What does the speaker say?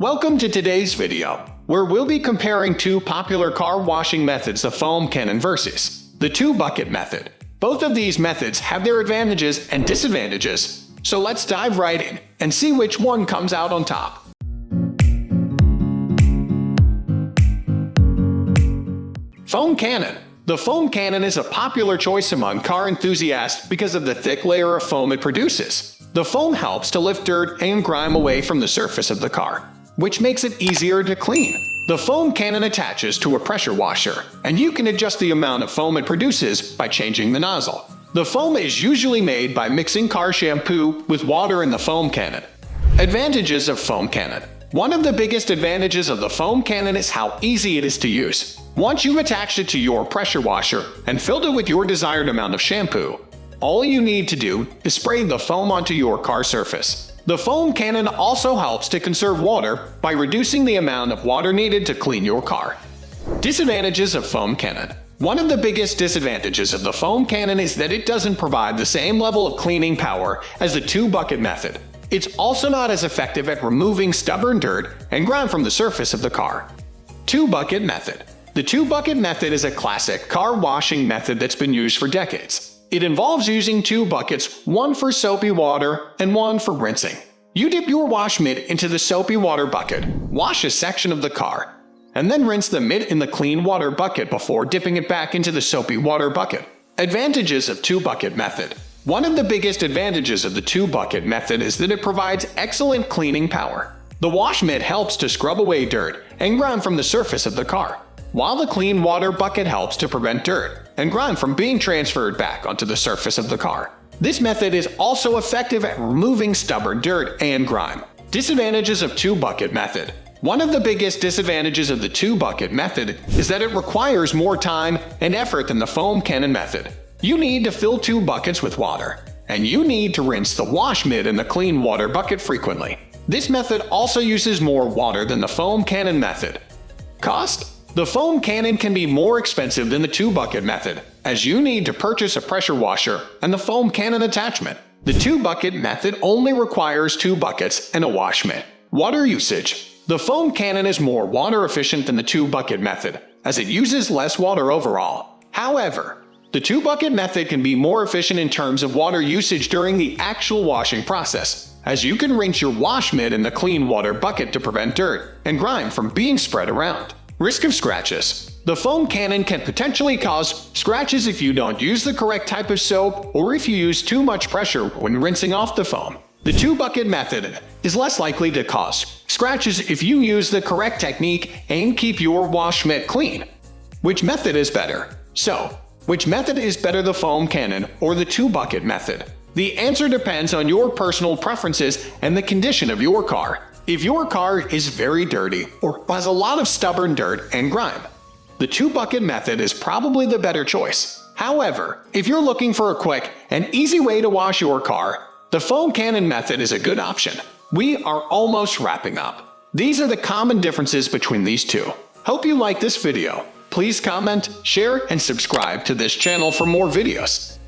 Welcome to today's video, where we'll be comparing two popular car washing methods, the foam cannon versus the two-bucket method. Both of these methods have their advantages and disadvantages, so let's dive right in and see which one comes out on top. Foam cannon. The foam cannon is a popular choice among car enthusiasts because of the thick layer of foam it produces. The foam helps to lift dirt and grime away from the surface of the car, which makes it easier to clean. The foam cannon attaches to a pressure washer, and you can adjust the amount of foam it produces by changing the nozzle. The foam is usually made by mixing car shampoo with water in the foam cannon. Advantages of foam cannon. One of the biggest advantages of the foam cannon is how easy it is to use. Once you've attached it to your pressure washer and filled it with your desired amount of shampoo, all you need to do is spray the foam onto your car surface. The foam cannon also helps to conserve water by reducing the amount of water needed to clean your car. Disadvantages of foam cannon. One of the biggest disadvantages of the foam cannon is that it doesn't provide the same level of cleaning power as the two-bucket method. It's also not as effective at removing stubborn dirt and grime from the surface of the car. Two-bucket method. The two-bucket method is a classic car washing method that's been used for decades. It involves using two buckets, one for soapy water and one for rinsing. You dip your wash mitt into the soapy water bucket, wash a section of the car, and then rinse the mitt in the clean water bucket before dipping it back into the soapy water bucket. Advantages of two-bucket method. One of the biggest advantages of the two-bucket method is that it provides excellent cleaning power. The wash mitt helps to scrub away dirt and grime from the surface of the car, while the clean water bucket helps to prevent dirt and grime from being transferred back onto the surface of the car. This method is also effective at removing stubborn dirt and grime. Disadvantages of two-bucket method. One of the biggest disadvantages of the two-bucket method is that it requires more time and effort than the foam cannon method. You need to fill two buckets with water, and you need to rinse the wash mitt in the clean water bucket frequently. This method also uses more water than the foam cannon method. Cost. The foam cannon can be more expensive than the two-bucket method, as you need to purchase a pressure washer and the foam cannon attachment. The two-bucket method only requires two buckets and a wash mitt. Water usage. The foam cannon is more water efficient than the two-bucket method, as it uses less water overall. However, the two-bucket method can be more efficient in terms of water usage during the actual washing process, as you can rinse your wash mitt in the clean water bucket to prevent dirt and grime from being spread around. Risk of scratches. The foam cannon can potentially cause scratches if you don't use the correct type of soap or if you use too much pressure when rinsing off the foam. The two-bucket method is less likely to cause scratches if you use the correct technique and keep your wash mitt clean. Which method is better? So, which method is better, the foam cannon or the two-bucket method? The answer depends on your personal preferences and the condition of your car. If your car is very dirty or has a lot of stubborn dirt and grime, the two-bucket method is probably the better choice. However, if you're looking for a quick and easy way to wash your car, the foam cannon method is a good option. We are almost wrapping up. These are the common differences between these two. Hope you like this video. Please comment, share, and subscribe to this channel for more videos.